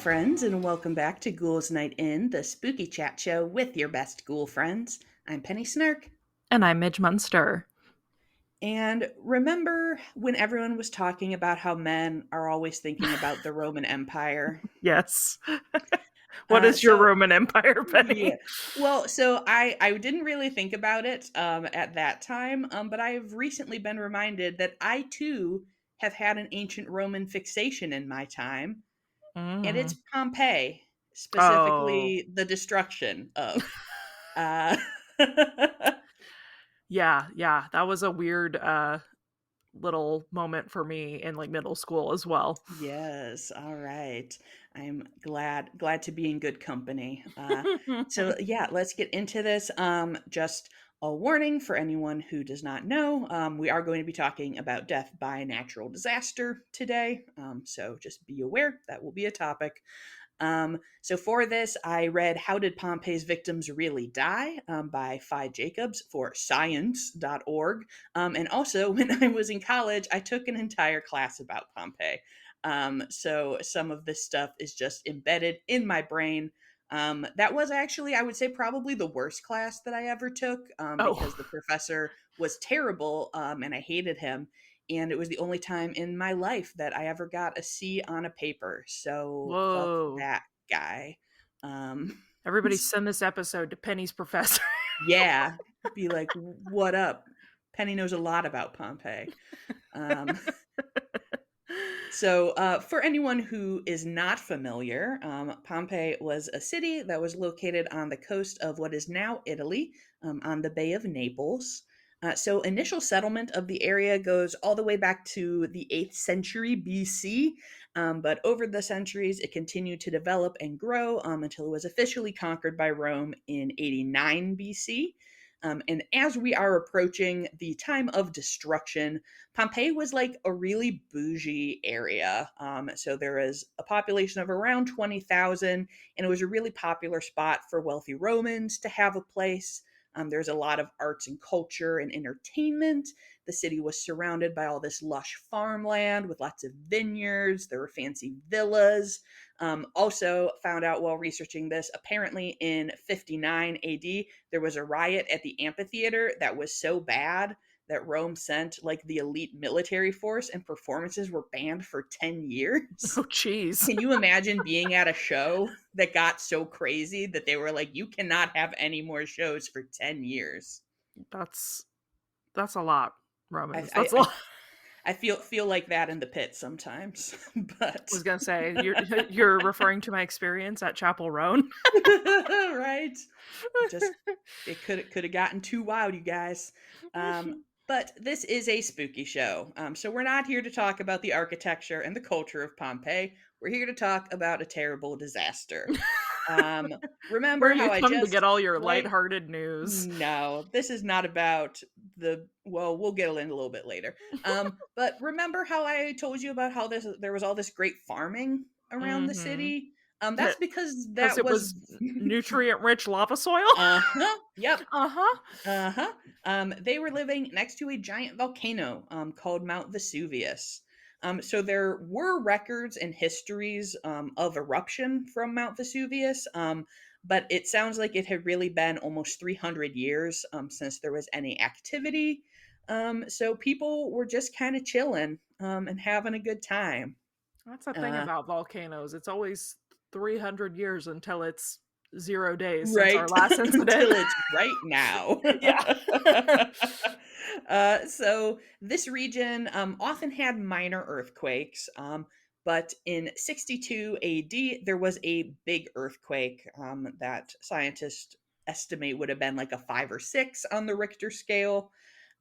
friends, and welcome back to Ghouls Night In, the spooky chat show with your best ghoul friends. I'm Penny Snark. And I'm Midge Munster. And remember when everyone was talking about how men are always thinking about the Roman Empire? Yes. What Uh, is your so, Roman Empire, yeah. Penny? I didn't really think about it at that time, but I've recently been reminded that I too have had an ancient Roman fixation in my time, and it's Mm. Pompeii, Oh, specifically the destruction of. Uh, yeah. That was a weird little moment for me in like middle school as well. yes, all right. I'm glad to be in good company. So yeah, let's get into this. Just a warning for anyone who does not know, we are going to be talking about death by natural disaster today. So just be aware that will be a topic. So for this, I read How Did Pompeii's Victims Really Die by Phi Jacobs for science.org. And also, when I was in college, I took an entire class about Pompeii. So some of this stuff is just embedded in my brain. That was actually, I would say, probably the worst class that I ever took because Oh, the professor was terrible and I hated him, and it was the only time in my life that I ever got a C on a paper. So fuck whoa. that guy. Um, Everybody send this episode to Penny's professor. yeah, be like, what up? Penny knows a lot about Pompeii. Um, for anyone who is not familiar, Pompeii was a city that was located on the coast of what is now Italy, on the Bay of Naples. Initial settlement of the area goes all the way back to the 8th century BC, but over the centuries, it continued to develop and grow until it was officially conquered by Rome in 89 BC. And as we are approaching the time of destruction, Pompeii was like a really bougie area. So there was a population of around 20,000, and it was a really popular spot for wealthy Romans to have a place. There's a lot of arts and culture and entertainment. The city was surrounded by all this lush farmland with lots of vineyards. There were fancy villas. Also, found out while researching this, apparently in 59 AD, there was a riot at the amphitheater that was so bad that Rome sent like the elite military force, and performances were banned for 10 years. Oh, jeez. Can you imagine being at a show that got so crazy that they were like, you cannot have any more shows for 10 years? That's that's a lot, I, Romans. I, That's a I, lot. I feel like that in the pit sometimes, I but was gonna say you're referring to my experience at Chapel Roan. right. Just it could have gotten too wild, you guys. But this is a spooky show, so we're not here to talk about the architecture and the culture of Pompeii. We're here to talk about a terrible disaster. Um, Where remember how you I come to get just all your right? lighthearted news. No, this is not about the. Well, we'll get in a little bit later. But remember how I told you about how there was all this great farming around the Mm-hmm. city? That's because Because that it was. was nutrient-rich lava soil? Uh-huh. Yep. Uh-huh. Uh-huh. They were living next to a giant volcano called Mount Vesuvius. So there were records and histories of eruption from Mount Vesuvius, but it sounds like it had really been almost 300 years since there was any activity. So people were just kind of chilling and having a good time. That's the thing Uh, about volcanoes. It's always 300 years until it's 0 days since our right last incident. until it's right now. Yeah. So this region often had minor earthquakes, but in 62 AD there was a big earthquake that scientists estimate would have been like a 5 or 6 on the Richter scale.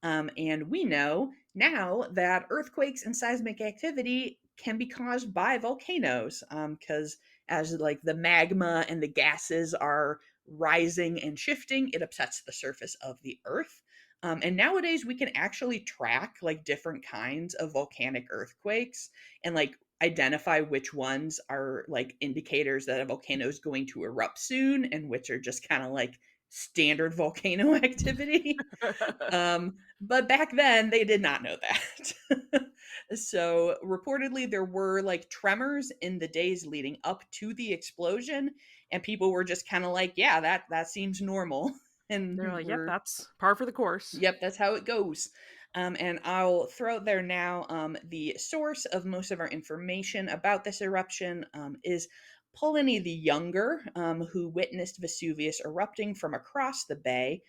And we know now that earthquakes and seismic activity can be caused by volcanoes because as like the magma and the gases are rising and shifting, it upsets the surface of the earth. And nowadays we can actually track like different kinds of volcanic earthquakes and like identify which ones are like indicators that a volcano is going to erupt soon and which are just kind of like standard volcano activity. But back then they did not know that. So reportedly there were like tremors in the days leading up to the explosion, and people were just kind of like, yeah, that seems normal. They're And like, "Yep, we're that's par for the course." Yep, that's how it goes. And I'll throw out there now, the source of most of our information about this eruption is Pliny the Younger, who witnessed Vesuvius erupting from across the bay.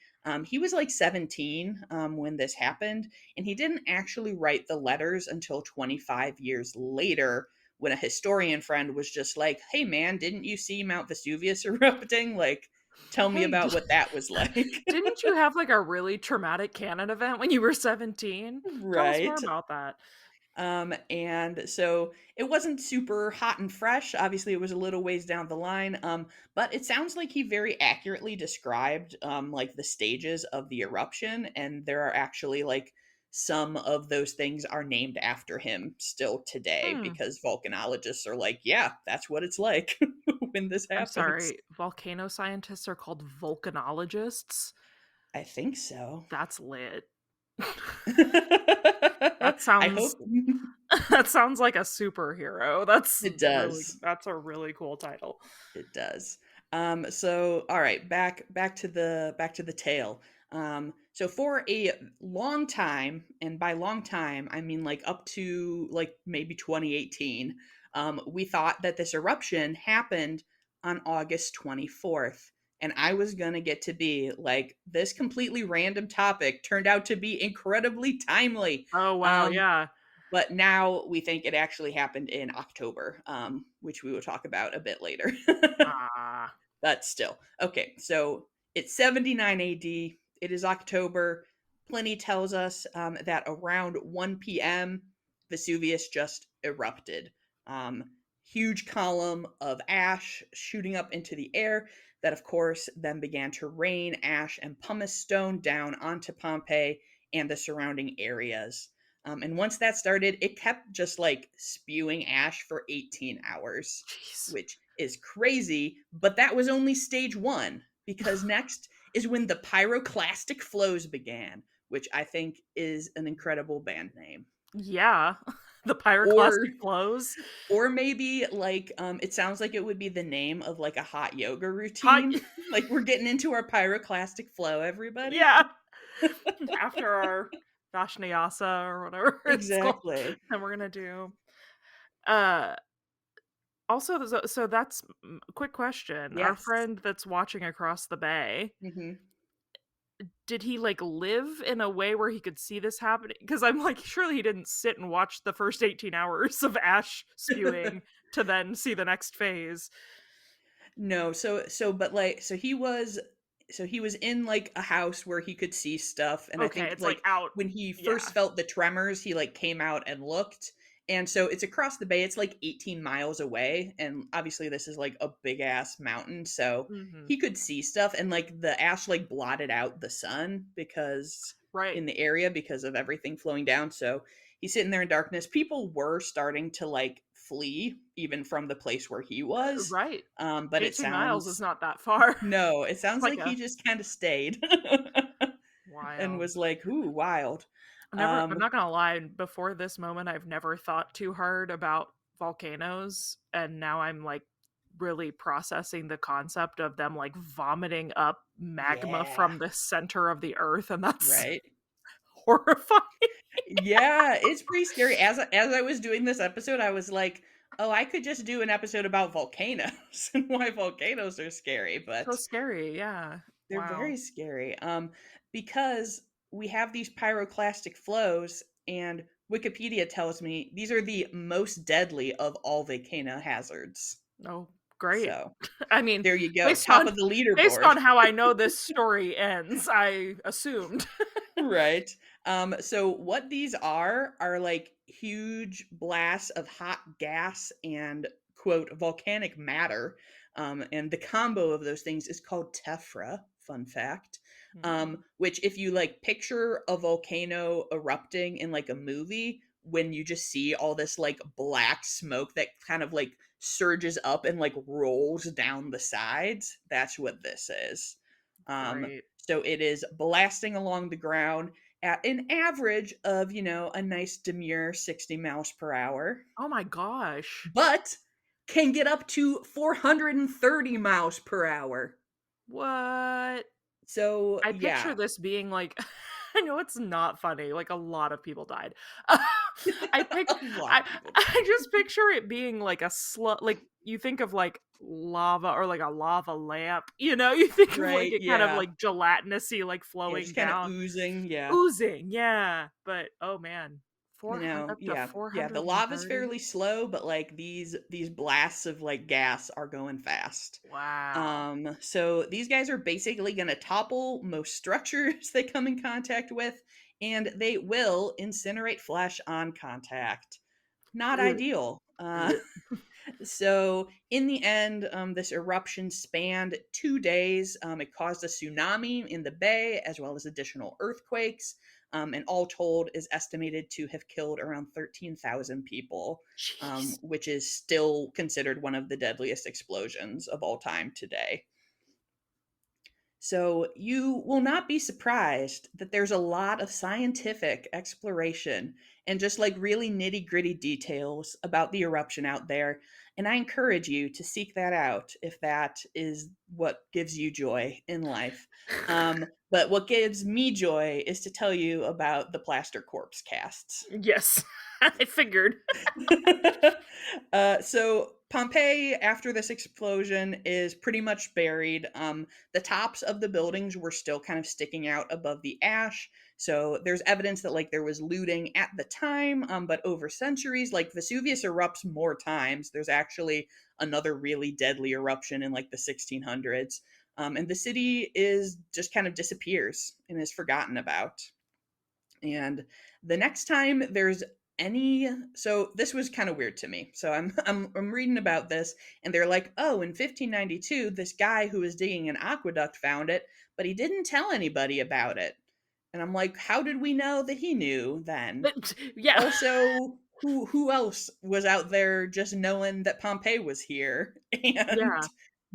He was like 17 when this happened, and he didn't actually write the letters until 25 years later, when a historian friend was just like, hey man, didn't you see Mount Vesuvius erupting? Like, tell me "Hey, about what that was like. didn't you have, like, a really traumatic canon event when you were 17? Tell us more Right. about that." And so it wasn't super hot and fresh. Obviously, it was a little ways down the line. But it sounds like he very accurately described like the stages of the eruption, and there are actually like some of those things are named after him still today Hmm. because volcanologists are like, yeah, that's what it's like when this I'm happens. sorry, volcano scientists are called volcanologists? I think so. That's lit. That I sounds hope that sounds like a superhero. it does. That's a really cool title. It does. So all right, back to the tale. So for a long time, and by long time, I mean like up to like maybe 2018, we thought that this eruption happened on August 24th. And I was gonna get to be like, this completely random topic turned out to be incredibly timely. Oh, wow, Um, yeah. but now we think it actually happened in October, which we will talk about a bit later. Ah. But still. Okay, so it's 79 AD. It is October. Pliny tells us that around 1 p.m., Vesuvius just erupted. Huge column of ash shooting up into the air that, of course, then began to rain ash and pumice stone down onto Pompeii and the surrounding areas. And once that started, it kept just like spewing ash for 18 hours, Jeez. which is crazy, but that was only stage one because next is when the pyroclastic flows began, which I think is an incredible band name. Yeah. The Or pyroclastic flows. or maybe like it sounds like it would be the name of like a hot yoga Hot routine. Like we're getting into our pyroclastic flow, everybody. yeah. After our Vashnayasa or whatever it's called, Exactly. then we're gonna do uh, also, so that's quick question. Our Yes. friend that's watching across the bay, Mhm. did he, like, live in a way where he could see this happening? Because 'Cause I'm like, surely he didn't sit and watch the first 18 hours of ash spewing to then see the next phase. No, but like so he was in like a house where he could see stuff, and I Okay, think it's, like, like out. when he first Yeah. felt the tremors, he like came out and looked. And so it's across the bay. It's like 18 miles away, and obviously this is like a big ass mountain, so Mhm. he could see stuff, and like the ash like blotted out the sun because Right. in the area because of everything flowing down. So he's sitting there in darkness. People were starting to like flee even from the place where he was. Right. But it 18 miles is sounds not that far. no, it It's sounds like like he a just kind of stayed and wild. was like, "Ooh, wild." I'm Um, not gonna lie, before this moment, I've never thought too hard about volcanoes, and now I'm, like, really processing the concept of them, like, vomiting up magma yeah, from the center of the earth, and that's right. horrifying. Yeah, it's pretty scary. As I was doing this episode, I was like, "Oh, I could just do an episode about volcanoes and why volcanoes are scary," So but scary, yeah. they're Wow. very scary. Because we have these pyroclastic flows, and Wikipedia tells me these are the most deadly of all volcano hazards. Oh, great. So I mean, there you go, based top on of the based leaderboard. on how I know this story ends, I assumed. Right. So what these are like huge blasts of hot gas and quote volcanic matter. And the combo of those things is called tephra. Fun fact. Mhm. Which if you like picture a volcano erupting in like a movie, when you just see all this like black smoke that kind of like surges up and like rolls down the sides, that's what this is. Um, Great. so it is blasting along the ground. at an average of, a nice demure 60 miles per hour, Oh my gosh. but can get up to 430 miles per hour. What? So, I picture yeah, this being like I know it's not funny, like, a lot of people died. I pic a lot I of people I died. just picture it being like a slow like, you think of, like, lava or, like, a lava lamp, you think of, like, Right, it kind of, yeah. like, gelatinousy, like, Yeah, flowing just kinda down. oozing, yeah. Oozing, yeah, but, oh man, 400 No, up to yeah, yeah, the lava's 430? fairly slow, but, like, these blasts of, like, gas are going fast. Wow. So these guys are basically gonna topple most structures they come in contact with, and they will incinerate flesh on contact. Not Ugh, ideal. ugh. So in the end, this eruption spanned 2 days. It caused a tsunami in the bay as well as additional earthquakes. And all told, is estimated to have killed around 13,000 people, Jeez. which is still considered one of the deadliest explosions of all time today. So you will not be surprised that there's a lot of scientific exploration and just like really nitty gritty details about the eruption out there. And I encourage you to seek that out if that is what gives you joy in life. But what gives me joy is to tell you about the plaster corpse casts. Yes, I figured. So Pompeii, after this explosion, is pretty much buried. The tops of the buildings were still kind of sticking out above the ash. So there's evidence that like there was looting at the time, but over centuries, like Vesuvius erupts more times. There's actually another really deadly eruption in like the 1600s, and the city is just kind of disappears and is forgotten about. And the next time there's any so this was kind of weird to me. So I'm reading about this and they're like, "Oh, in 1592 this guy who was digging an aqueduct found it, but he didn't tell anybody about it." And I'm like, "How did we know that he knew then?" Yeah, Also, who else was out there just knowing that Pompeii was here and yeah.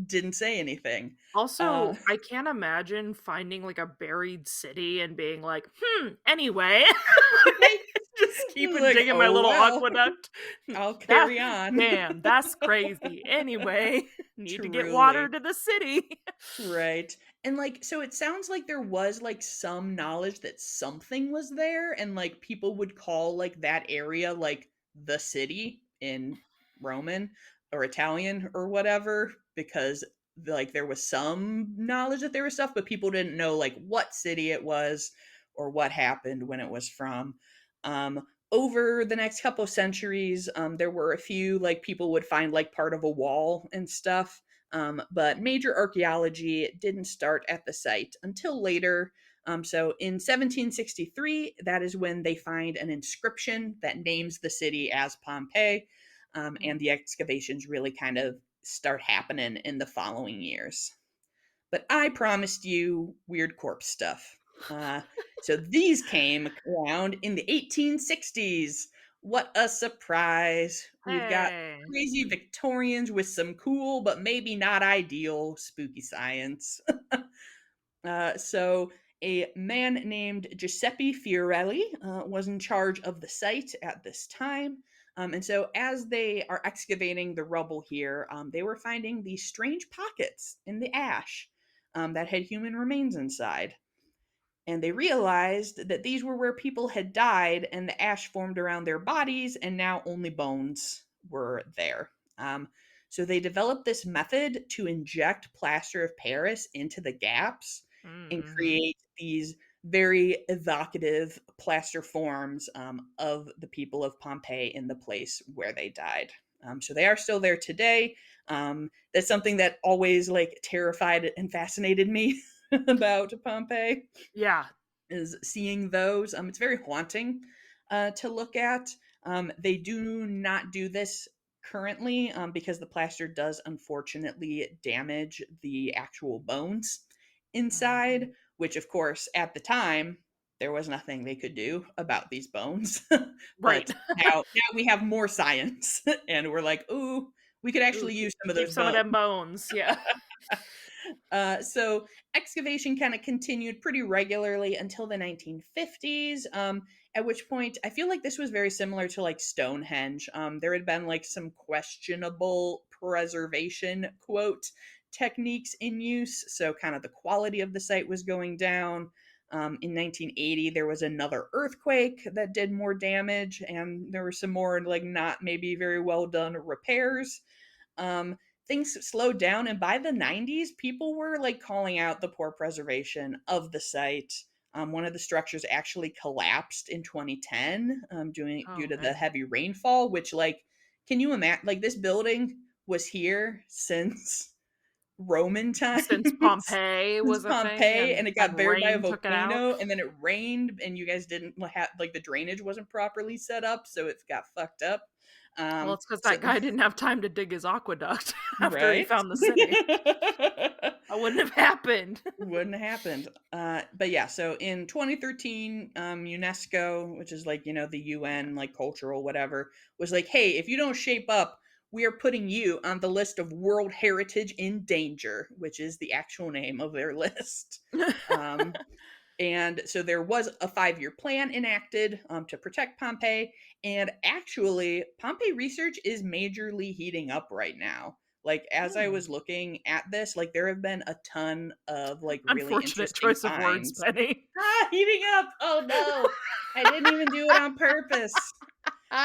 didn't say anything? Also, Uh I can't imagine finding, like, a buried city and being like, anyway." right? Just keep It's and like, digging my "Oh little well, aqueduct. I'll That carry on." damn, that's crazy. Anyway, need to get water Truly. to the city. Right. And like so it sounds like there was like some knowledge that something was there and like people would call like that area like the city in Roman or Italian or whatever because like there was some knowledge that there was stuff but people didn't know like what city it was or what happened when it was from. Over the next couple centuries there were a few like people would find like part of a wall and stuff, but major archaeology didn't start at the site until later. So in 1763, that is when they find an inscription that names the city as Pompeii, and the excavations really kind of start happening in the following years. But I promised you weird corpse stuff. Uh, so these came around in the 1860s. What a surprise! We've got Hey. crazy Victorians with some cool, but maybe not ideal spooky science. So, a man named Giuseppe Fiorelli was in charge of the site at this time. And so, as they are excavating the rubble here, they were finding these strange pockets in the ash that had human remains inside. And they realized that these were where people had died, and the ash formed around their bodies, and now only bones were there. Um, so they developed this method to inject plaster of Paris into the gaps and Mhm. create these very evocative plaster forms of the people of Pompeii in the place where they died. So they are still there today. That's something that always like terrified and fascinated me about Pompeii Yeah. is seeing those. It's very haunting to look at. They do not do this currently because the plaster does unfortunately damage the actual bones Mhm. inside, which, of course, at the time, there was nothing they could do about these bones. Right. But now we have more science, and we're like, ooh, we could Ooh, actually use some of keep those some of bones. them bones, yeah. So excavation kind of continued pretty regularly until the 1950s, at which point I feel like this was very similar to like Stonehenge. There had been like some questionable preservation, quote, techniques in use. So kind of the quality of the site was going down. In 1980, there was another earthquake that did more damage, and there were some more like not maybe very well done repairs. um, Things slowed down, and by the 90s people were like calling out the poor preservation of the site. One of the structures actually collapsed in 2010, due Oh, to the man. heavy rainfall, which like, can you imagine, like this building was here since Roman times, Since Pompeii since was a thing Pompeii, and and it got buried by a rain took it out. volcano, and then it rained, and you guys didn't have like the drainage wasn't properly set up, so it got fucked up. Well, it's because So that guy didn't have time to dig his aqueduct after he right? found the city. That wouldn't have happened. Wouldn't have happened. But yeah, so in 2013, UNESCO, which is like, the UN, like cultural, whatever, was like, hey, if you don't shape up, we are putting you on the list of World Heritage in Danger, which is the actual name of their list. Um, and so there was a 5-year plan enacted, to protect Pompeii. And actually, Pompeii research is majorly heating up right now. Like, as I Hmm. was looking at this, like, there have been a ton of, like, really Unfortunate interesting choice of words, finds. Penny. Heating up! Oh no! I didn't even do it on purpose.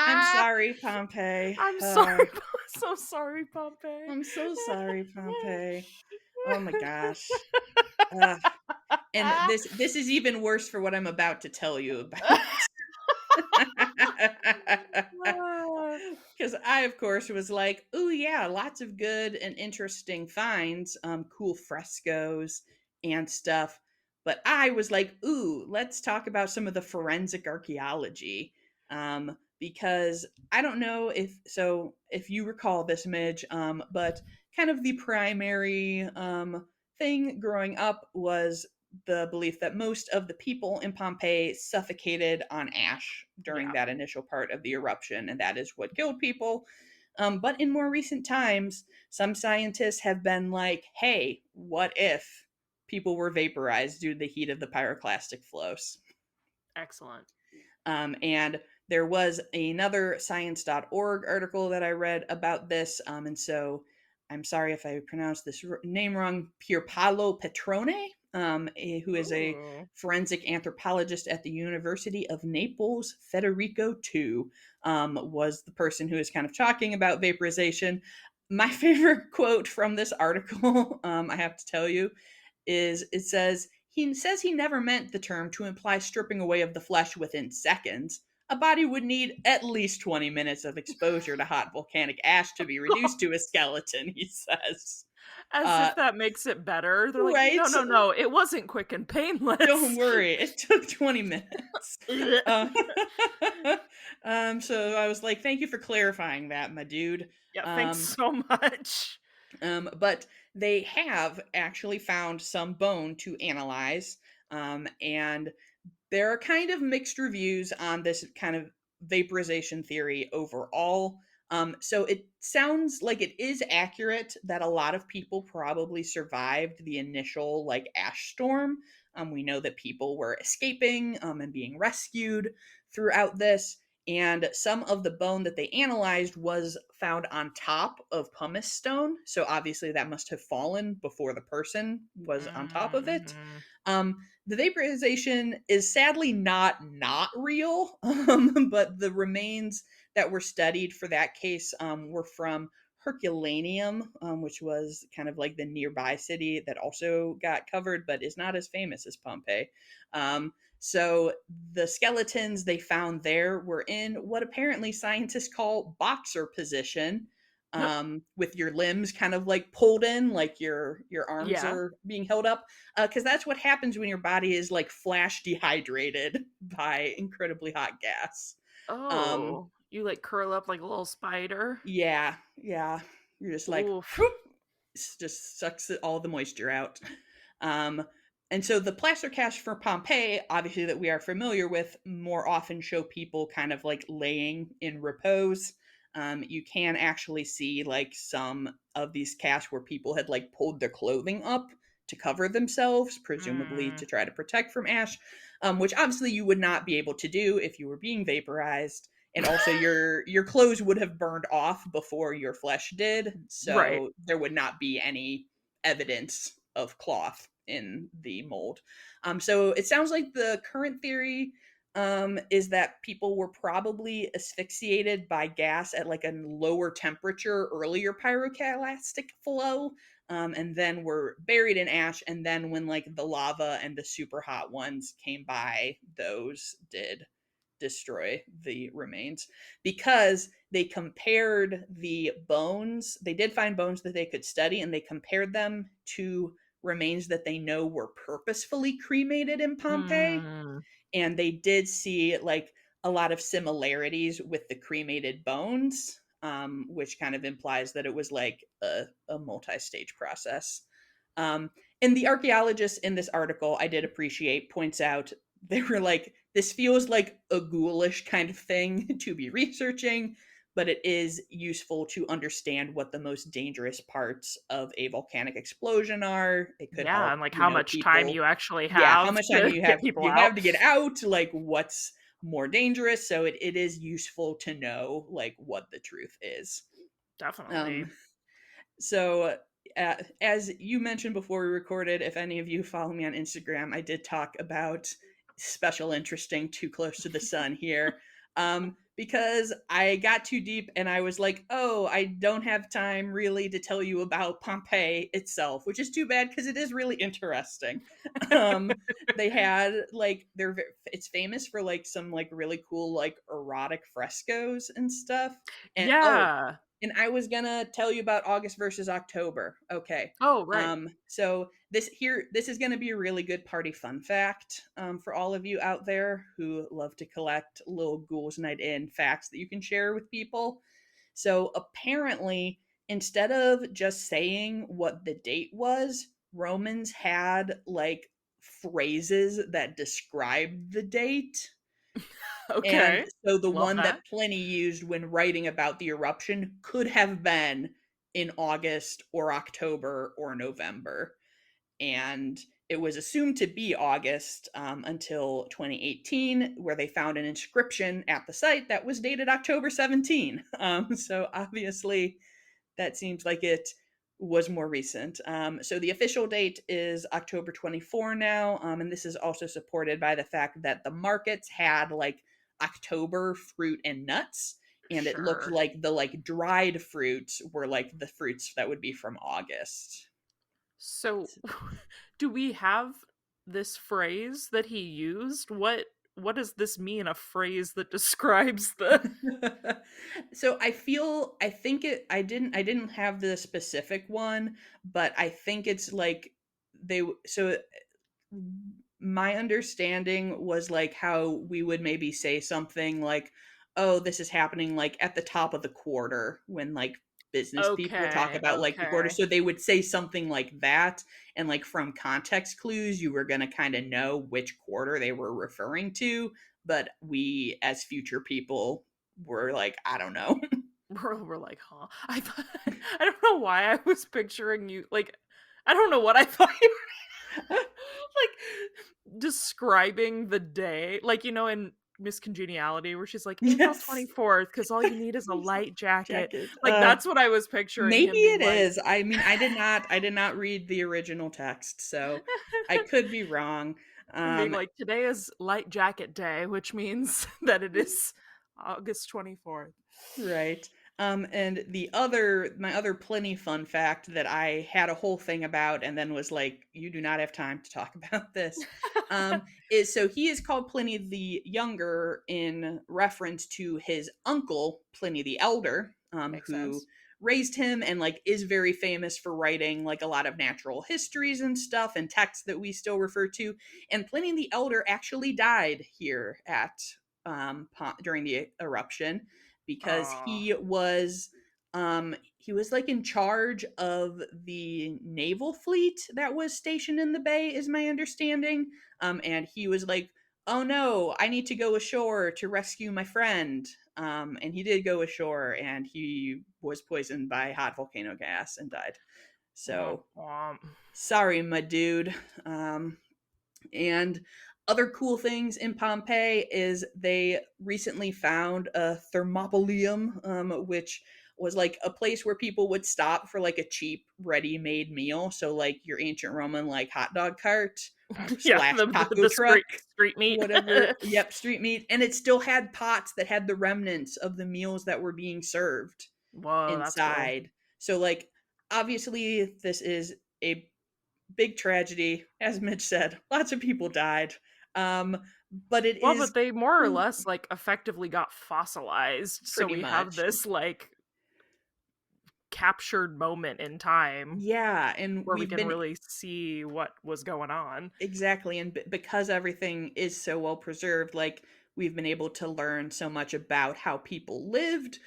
I'm Ah, sorry, Pompeii. I'm sorry. So sorry, Pompeii. I'm so sorry, Pompeii. Oh my gosh. Uh, and this is even worse for what I'm about to tell you about. Ah. Because I, of course, was like, "Oh yeah, lots of good and interesting finds, cool frescoes and stuff." But I was like, "Ooh, let's talk about some of the forensic archaeology." Because I don't know if you recall this, Midge, but kind of the primary thing growing up was the belief that most of the people in Pompeii suffocated on ash during Yeah, that initial part of the eruption, and that is what killed people. But in more recent times, some scientists have been like, hey, what if people were vaporized due to the heat of the pyroclastic flows? excellent. And there was another science.org article that I read about this. And so I'm sorry if I pronounced this name wrong. Pierpaolo Petrone, who is a Ooh. forensic anthropologist at the University of Naples, Federico II, was the person who is kind of talking about vaporization. My favorite quote from this article, I have to tell you, is it says he never meant the term to imply stripping away of the flesh within seconds. A body would need at least 20 minutes of exposure to hot volcanic ash to be reduced to a skeleton, he says. As Uh, if that makes it better. They're like, right? "No, no, no, it wasn't quick and Don't painless." worry, it took 20 minutes. Uh, so I was like, thank you for clarifying that, my dude. Yeah, thanks Um, so much. but they have actually found some bone to analyze, and there are kind of mixed reviews on this kind of vaporization theory overall. So it sounds like it is accurate that a lot of people probably survived the initial like ash storm. We know that people were escaping, and being rescued throughout this. And some of the bone that they analyzed was found on top of pumice stone. So obviously that must have fallen before the person was on top of it. Mhm. The vaporization is sadly not real, but the remains that were studied for that case, were from Herculaneum, which was kind of like the nearby city that also got covered, but is not as famous as Pompeii. So the skeletons they found there were in what apparently scientists call boxer position, with your limbs kind of like pulled in, like your arms Yeah. are being held up, because that's what happens when your body is like flash dehydrated by incredibly hot gas. Um, Oh, you, like, curl up like a little spider? yeah, yeah, you're just like, Oof. whoop, just sucks all the moisture out. Um, and so the plaster casts for Pompeii, obviously that we are familiar with, more often show people kind of like laying in repose. you can actually see like some of these casts where people had like pulled their clothing up to cover themselves, presumably Mm, to try to protect from ash, which obviously you would not be able to do if you were being vaporized. And also, your clothes would have burned off before your flesh did, right. so there would not be any evidence of cloth in the mold. So it sounds like the current theory is that people were probably asphyxiated by gas at like a lower temperature, earlier pyroclastic flow, and then were buried in ash. And then when like the lava and the super hot ones came by, those did destroy the remains because they compared the bones. They did find bones that they could study, and they compared them to remains that they know were purposefully cremated in Pompeii, Mm, and they did see like a lot of similarities with the cremated bones, which kind of implies that it was like a multi-stage process. um, and the archaeologists in this article, I did appreciate, points out they were like, this feels like a ghoulish kind of thing to be researching, but it is useful to understand what the most dangerous parts of a volcanic explosion are. It could yeah, help, and like how much time people. you actually Yeah, how have much time to you get have people you have out. to get out, like what's more dangerous. So it is useful to know like what the truth is. Definitely. Um, so, as you mentioned before we recorded, if any of you follow me on Instagram, I did talk about special interesting too close to the sun here. Because I got too deep and I was like, oh, I don't have time really to tell you about Pompeii itself, which is too bad because it is really interesting. Um, they had like it's famous for like some like really cool like erotic frescoes and stuff. And oh, Yeah. and I was gonna tell you about August versus October. Okay. Oh, right. So this is gonna be a really good party fun fact for all of you out there who love to collect little ghouls night in facts that you can share with people. So apparently, instead of just saying what the date was, Romans had like phrases that described the date. And Okay. so the Love one that. that Pliny used when writing about the eruption could have been in August or October or November. And it was assumed to be August until 2018, where they found an inscription at the site that was dated October 17. So obviously, that seems like it was more recent. So the official date is October 24 now, and this is also supported by the fact that the markets had like October fruit and nuts, and it looked Sure. like the like dried fruits were like the fruits that would be from August. So, do we have this phrase that he used? What does this mean, a phrase that describes the So I think I didn't have the specific one, but I think it's like they so my understanding was like how we would maybe say something like, oh, this is happening like at the top of the quarter when like business people would talk Okay, about like the quarter. okay. So they would say something like that. And like from context clues, you were going to kind of know which quarter they were referring to. But we, as future people, were like, I don't know. We're like, huh? I thought I don't know why I was picturing you like I don't know what I thought you like describing the day, like in Miss Congeniality, where she's like April Yes. 24th, because all you need is a light jacket. Jacket. Like that's what I was picturing Maybe him being it like. is. I mean, I did not read the original text, so I could be wrong. And being Um, like, today is light jacket day, which means that it is August 24th. right. And my other plenty fun fact that I had a whole thing about and then was like, you do not have time to talk about this, is so he is called Pliny the Younger in reference to his uncle, Pliny the Elder, Makes who sense. raised him and like is very famous for writing like a lot of natural histories and stuff and texts that we still refer to. And Pliny the Elder actually died here at during the eruption because Oh, he was like in charge of the naval fleet that was stationed in the bay, is my understanding. And he was like oh no, I need to go ashore to rescue my friend. And he did go ashore and he was poisoned by hot volcano gas and died. Womp So womp. sorry, my dude. And other cool things in Pompeii is they recently found a thermopolium, which was like a place where people would stop for like a cheap ready-made meal. So like your ancient Roman like hot dog cart Yeah, slash taco the truck, street meat. whatever. Yep, street meat, and it still had pots that had the remnants of the meals that were being served Whoa, that's cool. inside. So like obviously this is a big tragedy, as Mitch said. Lots of people died. Um, but it Well, is but they more or cool, less, like, effectively got fossilized, so pretty we have much. this, like, captured moment in time Yeah, and where we we've can been really see what was going on. exactly, and because everything is so well preserved, like we've been able to learn so much about how people lived.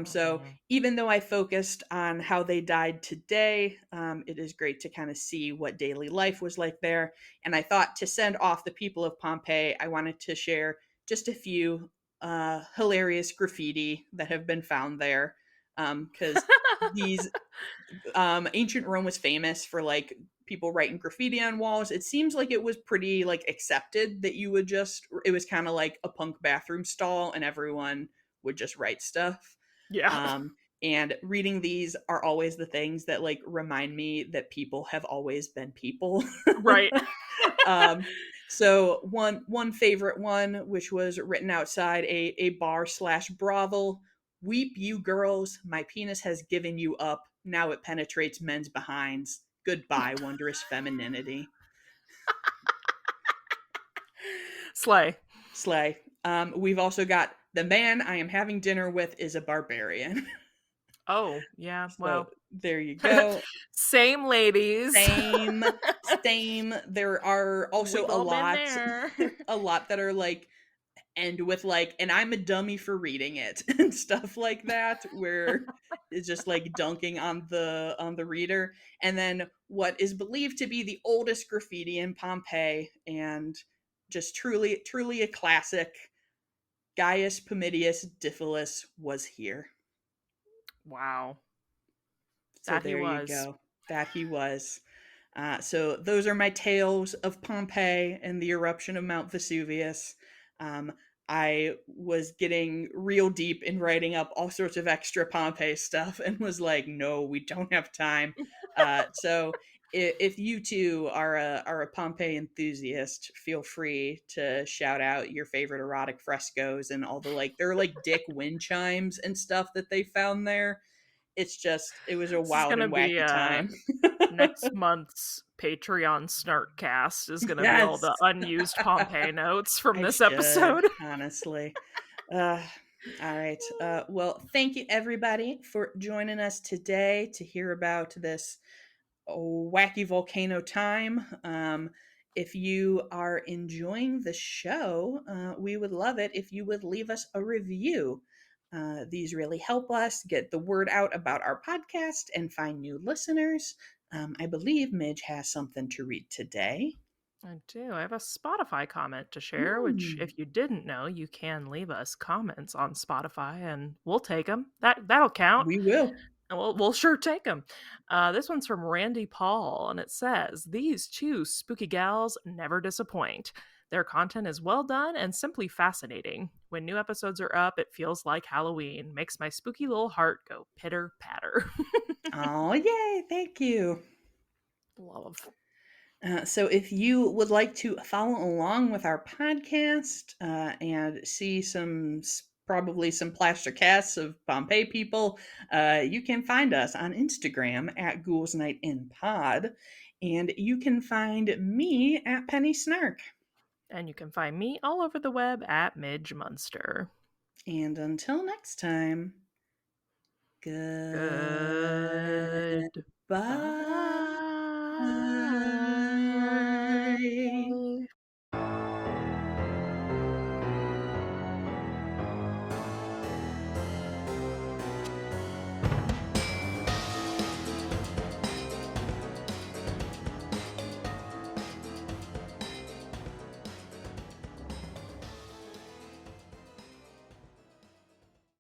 So Mhm. even though I focused on how they died today, it is great to kind of see what daily life was like there. And I thought to send off the people of Pompeii, I wanted to share just a few hilarious graffiti that have been found there, because these ancient Rome was famous for like people writing graffiti on walls. It seems like it was pretty like accepted that you would just it was kind of like a punk bathroom stall and everyone would just write stuff. Yeah. Um and reading these are always the things that like remind me that people have always been people. Right. um so one favorite one, which was written outside a bar slash brothel. Weep, you girls, my penis has given you up. Now it penetrates men's behinds. Goodbye, wondrous femininity. Slay. Slay. We've also got the man I am having dinner with is a barbarian. Oh, yeah, So well. there you go. Same ladies. Same, same. There are also We've all been there. a lot that are like end with like, and I'm a dummy for reading it and stuff like that, where it's just like dunking on the reader. And then what is believed to be the oldest graffiti in Pompeii, and just truly a classic. Gaius Pomidius Diphilus was here. Wow. So That he there you was. go. That he was. So those are my tales of Pompeii and the eruption of Mount Vesuvius. Um, I was getting real deep in writing up all sorts of extra Pompeii stuff and was like, no, we don't have time. So if you too are a Pompeii enthusiast, feel free to shout out your favorite erotic frescoes and all the like. There are like dick wind chimes and stuff that they found there. It's just it was a This is wild gonna and be, wacky time. next month's Patreon Snarkcast is gonna be all Yes. the unused Pompeii notes from I this should, episode. honestly. Uh, all right. Well, thank you everybody for joining us today to hear about this wacky volcano time. If you are enjoying the show, we would love it if you would leave us a review. These really help us get the word out about our podcast and find new listeners. I believe Midge has something to read today. I do. I have a Spotify comment to share, which, Mm, if you didn't know, you can leave us comments on Spotify, and we'll take them. That'll count. we will. And we'll sure take them. This one's from Randy Paul, and it says, "These two spooky gals never disappoint. Their content is well done and simply fascinating. When new episodes are up, it feels like Halloween. Makes my spooky little heart go pitter patter." Oh, yay. Thank you. Love. So, if you would like to follow along with our podcast and see probably some plaster casts of Pompeii people, you can find us on Instagram at Ghouls Night in Pod, and you can find me at Penny Snark. And you can find me all over the web at Midge Munster. And until next time, Goodbye. goodbye.